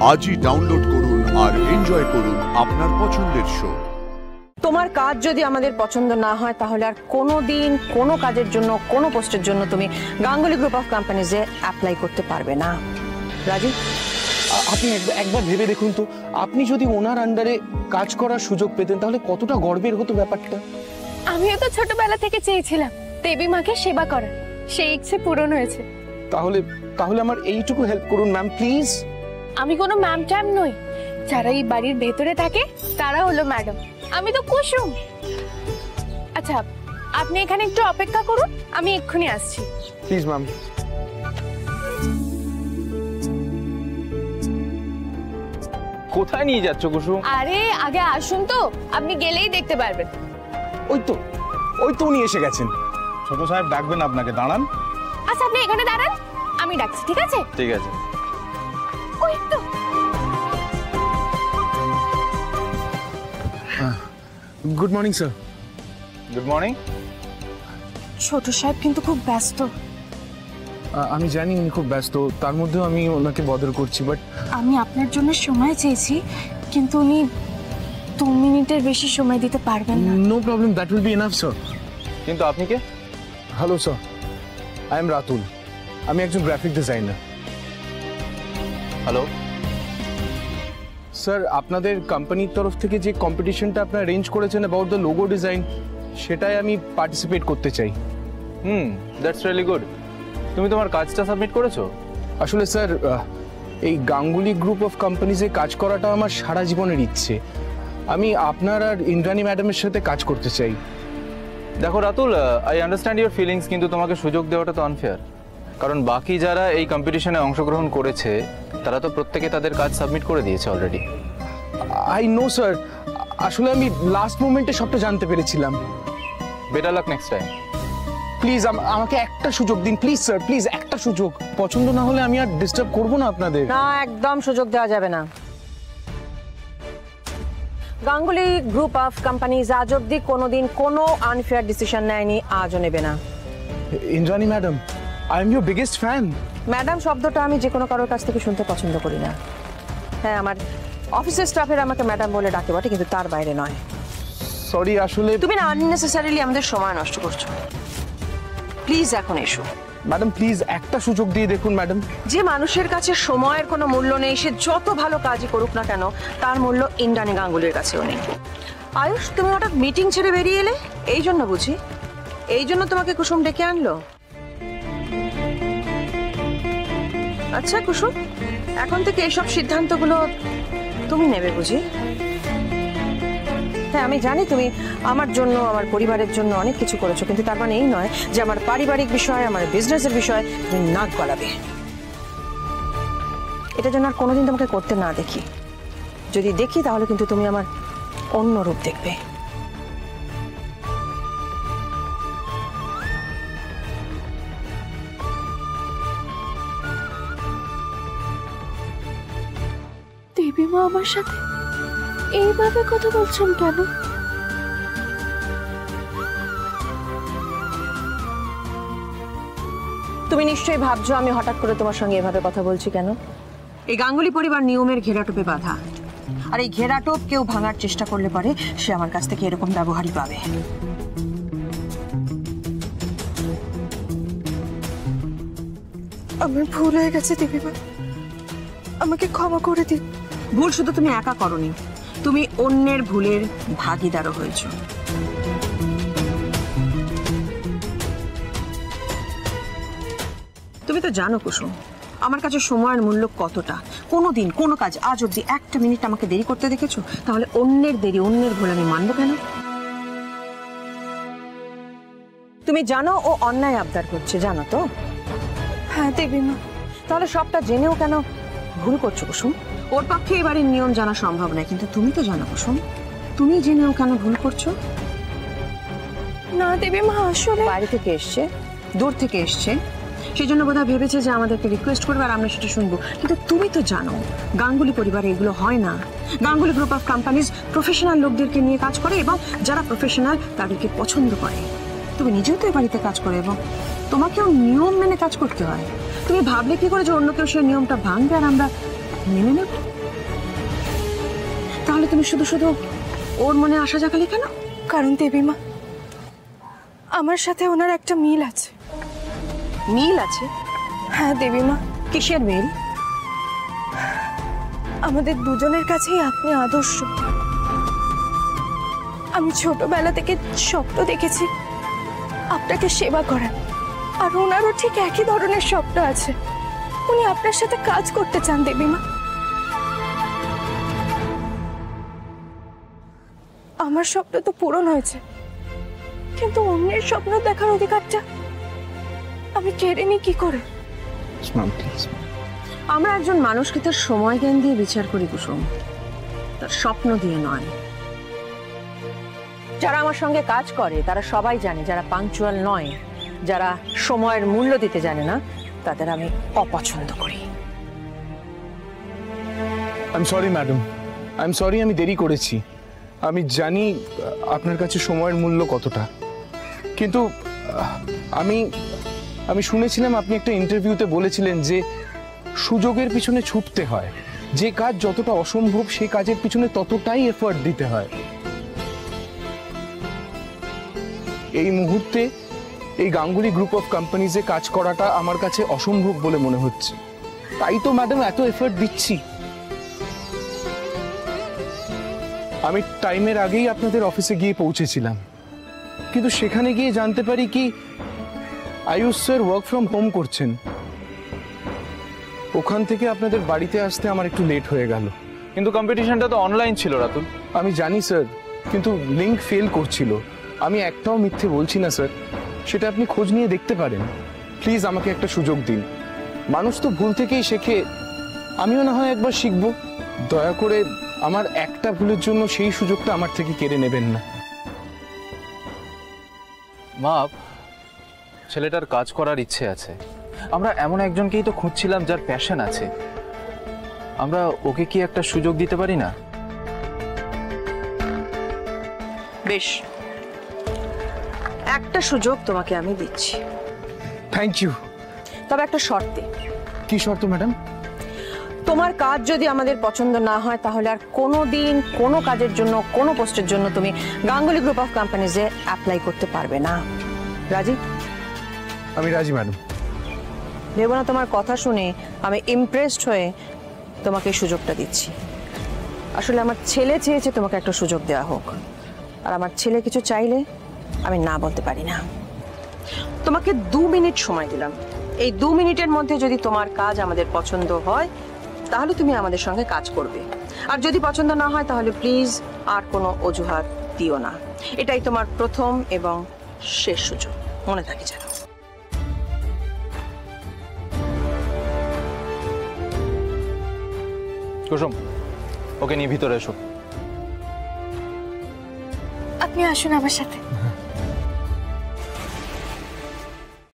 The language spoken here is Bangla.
আজই ডাউনলোড করুন আর এনজয় করুন আপনার পছন্দের শো। তোমার কাজ যদি আমাদের পছন্দ না হয় তাহলে আর কোনোদিন কোনো কাজের জন্য কোনো পোস্টের জন্য তুমি গাঙ্গুলি গ্রুপ অফ কোম্পানিজে অ্যাপ্লাই করতে পারবে না। রাজু, আপনি একবার ভেবে দেখুন তো, আপনি যদি ওনার আন্ডারে কাজ করার সুযোগ পেতেন তাহলে কতটা গর্বের হতো ব্যাপারটা। আমিও তো ছোটবেলা থেকে চেয়েছিলাম দেবী মাকে সেবা করার, সেই ইচ্ছে পূরণ হয়েছে। তাহলে আমার এইটুকু হেল্প করুন ম্যাম, প্লিজ। আমি কোনো ম্যাম ট্যাম নই, যারা এই বাড়ির ভেতরে থাকে তারা হলো ম্যাডাম, আমি তো কুসুম। আচ্ছা, আপনি এখানে একটু অপেক্ষা করুন, আমি এক্ষুনি আসছি। Please ma'am. কোথায় নিয়ে যাচ্ছ কুসুম? আরে আগে আসুন তো, আপনি গেলেই দেখতে পারবেন। ওই তো উনি এসে গেছেন। ছোট সাহেব ডাকবেন আপনাকে, দাঁড়ান। আচ্ছা, আপনি এখানে দাঁড়ান, আমি ডাকছি, ঠিক আছে? ঠিক আছে। ওই তো। Good morning sir. Good morning. ছোট সাহেব কিন্তু খুব ব্যস্ত। আমি জানি উনি খুব ব্যস্ত, তার মধ্যেও আমি ওনাকে বদর করছি, বাট আমি আপনার জন্য সময় চেয়েছি, কিন্তু উনি 2 মিনিটের বেশি সময় দিতে পারবেন না। No problem, that will be enough sir. কিন্তু আপনি কে? Hello sir, I am Ratul, আমি একজন গ্রাফিক ডিজাইনার। হ্যালো স্যার, আপনাদের কোম্পানির তরফ থেকে যে কম্পিটিশনটা আপনারা অ্যারেঞ্জ করেছেন অ্যাবাউট দ্য লোগো ডিজাইন, সেটাই আমি পার্টিসিপেট করতে চাই। That's really good. তুমি তোমার কাজটা সাবমিট করেছো? আসলে স্যার, এই গাঙ্গুলি গ্রুপ অফ কোম্পানিজে কাজ করাটা আমার সারা জীবনের ইচ্ছে। আমি আপনার আর ইন্দ্রাণী ম্যাডামের সাথে কাজ করতে চাই। দেখো Ratul, I understand your feelings, কিন্তু তোমাকে সুযোগ দেওয়াটা তো আনফেয়ার। কারণ বাকি যারা এই কম্পিটিশনে অংশগ্রহণ করেছে তারা তো প্রত্যেকে তাদের কাজ সাবমিট করে দিয়েছে অলরেডি। আই নো স্যার, আসলে আমি লাস্ট মোমেন্টে সবটা জানতে পেরেছিলাম। Better luck next time. Please আমাকে একটা সুযোগ দিন, প্লিজ স্যার, প্লিজ একটা সুযোগ। পছন্দ না হলে আমি আর ডিস্টার্ব করবো না আপনাদের। না, একদম সুযোগ দেওয়া যাবে না। গাঙ্গুলি গ্রুপ অফ কোম্পানিজ আজ অব্দি কোনোদিন কোনো আনফেয়ার ডিসিশন নেয়নি, আজও নেবে না। Indrani madam, I am your biggest fan. Madam শব্দটা আমি যে কোনো কারোর কাছ থেকে শুনতে পছন্দ করি না। হ্যাঁ, আমার অফিসের স্টাফের আমাকে ম্যাডাম বলে ডাকে বটে, কিন্তু তার বাইরে নয়। সরি, আসলে তুমি না আননেসেসারিলি আমাদের সময় নষ্ট করছো। প্লিজ এখন এসো। ম্যাডাম, প্লিজ একটা সুযোগ দিয়ে দেখুন ম্যাডাম। যে মানুষের কাছে সময়ের কোনো মূল্য নেই, সে যত ভালো কাজই করুক না কেন, তার মূল্য ইন্দ্রাণী গাঙ্গুলির কাছেও নেই। আয়ুষ, তুমি হঠাৎ মিটিং ছেড়ে বেরিয়ে এলে এই জন্য বুঝি? এই জন্য তোমাকে কুসুম ডেকে আনলো? আচ্ছা কুসুম, এখন থেকে এইসব সিদ্ধান্তগুলো তুমি নেবে বুঝি? হ্যাঁ, আমি জানি তুমি আমার জন্য, আমার পরিবারের জন্য অনেক কিছু করেছো, কিন্তু তার মানে এই নয় যে আমার পারিবারিক বিষয়, আমার বিজনেসের বিষয় তুমি নাক গলাবে। এটা যেন আর কোনোদিন তোমাকে করতে না দেখি। যদি দেখি তাহলে কিন্তু তুমি আমার অন্য রূপ দেখবে। দেবী মা আমার সাথে এইভাবে কথা বলছেন কেন? তুমি নিশ্চয়ই ভাবছো আমি হঠাৎ করে তোমার সঙ্গে এভাবে কথা বলছি কেন। এই গাঙ্গুলি পরিবার নিয়মের ঘেরাটোপে বাঁধা, আর এই ঘেরাটোপ কেউ ভাঙার চেষ্টা করলে পারে সে আমার কাছ থেকে এরকম ব্যবহারই পাবে। আমার ভুল হয়ে গেছে দেবীমা, আমাকে ক্ষমা করে দিন। ভুল শুধু তুমি একা করনি, তুমি অন্যের ভুলের ভাগিদারও হয়েছো। তুমি তো জানো কুসুম, আমার কাছে সময়ের মূল্য কতটা। কোনোদিন কোনো কাজ আজ অব্দি একটা মিনিট আমাকে দেরি করতে দেখেছো? তাহলে অন্যের দেরি, অন্যের ভুল আমি মানবো কেন? তুমি জানো ও অন্যায় আবদার করছে, জানো তো? হ্যাঁ দেবীমা। তাহলে সবটা জেনেও কেন ভুল করছো কুসুম? ওর পক্ষে এবারের নিয়ম জানা সম্ভব নয়, কিন্তু তুমি তো জানো কুসুম, তুমি জেনেও কেন ভুল করছো? না দেবীমা, আসলে বাইরে থেকে এসছে, দূর থেকে এসছে, সেই জন্য বোধহয় ভেবেছে যে আমাদেরকে রিকোয়েস্ট করবে আর আমরা সেটা শুনবো। কিন্তু তুমি তো জানো গাঙ্গুলি পরিবারে এগুলো হয় না। Ganguly group of companies professional লোকদেরকে নিয়ে কাজ করে এবং যারা প্রফেশনাল তাদেরকে পছন্দ করে। তুমি নিজেও তো এই বাড়িতে কাজ করে এবং তোমাকেও নিয়ম মেনে কাজ করতে হয়। তুমি ভাবলে কি করে যে অন্য কেউ সেই নিয়মটা ভাঙবে আর আমরা মেনে নেব? তুমি শুধু শুধু ওর মনে আশা জাগালে কেন? কারণ দেবীমা, আমার সাথে ওনার একটা মিল আছে। মিল আছে? হ্যাঁ দেবীমা, কিসের মিল? আমাদের দুজনের কাছেই আপনি আদর্শ। আমি ছোটবেলা থেকে স্বপ্ন দেখেছি আপনাকে সেবা করার, আর ওনারও ঠিক একই ধরনের স্বপ্ন আছে। উনি আপনার সাথে কাজ করতে চান দেবীমা। আমার স্বপ্ন তো পূরণ হয়েছে, কিন্তু অন্যের স্বপ্ন দেখার অধিকারটা আমি কেড়ে নিই কি করে? Ma'am please. আমরা একজন মানুষকে তার সময় জ্ঞান দিয়ে বিচার করি কুসুম, তার স্বপ্ন দিয়ে নয়। যারা আমার সঙ্গে কাজ করে তারা সবাই জানে যারা পাংচুয়াল নয়, যারা সময়ের মূল্য দিতে জানে না, তাদের আমি অপছন্দ করি। I am sorry madam, I am sorry আমি দেরি করেছি। আমি জানি আপনার কাছে সময়ের মূল্য কতটা, কিন্তু আমি শুনেছিলাম আপনি একটা ইন্টারভিউতে বলেছিলেন যে সুযোগের পিছনে ছুটতে হয়, যে কাজ যতটা অসম্ভব সেই কাজের পিছনে ততটাই এফোর্ট দিতে হয়। এই মুহূর্তে এই গাঙ্গুলি গ্রুপ অফ কোম্পানিজে কাজ করাটা আমার কাছে অসম্ভব বলে মনে হচ্ছে, তাই তো ম্যাডাম এত এফোর্ট দিচ্ছি। আমি টাইমের আগেই আপনাদের অফিসে গিয়ে পৌঁছেছিলাম, কিন্তু সেখানে গিয়ে জানতে পারি কি Ayush sir work from home করছেন। ওখান থেকে আপনাদের বাড়িতে আসতে আমার একটু লেট হয়ে গেল। কিন্তু কম্পিটিশনটা তো অনলাইন ছিল রাতুল। আমি জানি স্যার, কিন্তু লিংক ফেল করছিল। আমি একটাও মিথ্যে বলছি না স্যার, সেটা আপনি খোঁজ নিয়ে দেখতে পারেন। প্লিজ আমাকে একটা সুযোগ দিন, মানুষ তো ভুল থেকেই শেখে, আমিও না হয় একবার শিখব। দয়া করে আমার একটা ভুলের জন্য সেই সুযোগটা আমার থেকে কেড়ে নেবেন না। মা, ছেলেটার কাজ করার ইচ্ছে আছে। আমরা এমন একজনকেই তো খুঁজছিলাম যার প্যাশন আছে। আমরা ওকে কি একটা সুযোগ দিতে পারি না? বেশ, একটা সুযোগ তোমাকে আমি দিচ্ছি, থ্যাংক ইউ। তবে একটা শর্তে। কি শর্ত ম্যাডাম? তোমার কাজ যদি আমাদের পছন্দ না হয় তাহলে আর কোনোদিন কোনো কাজের জন্য, কোনো পোস্টের জন্য তুমি গাঙ্গুলি গ্রুপ অফ কোম্পানিজে অ্যাপ্লাই করতে পারবে না। রাজি? আমি রাজি ম্যাডাম। ভেবো না তোমার কথা শুনে আমি ইমপ্রেসড হয়ে তোমাকে এই সুযোগটা দিচ্ছি। আসলে আমার ছেলে চেয়েছে তোমাকে একটা সুযোগ দেওয়া হোক, আর আমার ছেলে কিছু চাইলে আমি না বলতে পারি না। তোমাকে 2 মিনিট সময় দিলাম, এই 2 মিনিটের মধ্যে যদি তোমার কাজ আমাদের পছন্দ হয় তাহলে তুমি আমাদের সঙ্গে কাজ করবে, আর যদি পছন্দ না হয় তাহলে প্লিজ আর কোনো অজুহাত দিও না। এটাই তোমার প্রথম এবং শেষ সুযোগ, মনে থাকে যেন। কুসুম, ওকে নিয়ে ভিতরে এসো। আপনি আসুন আমার সাথে।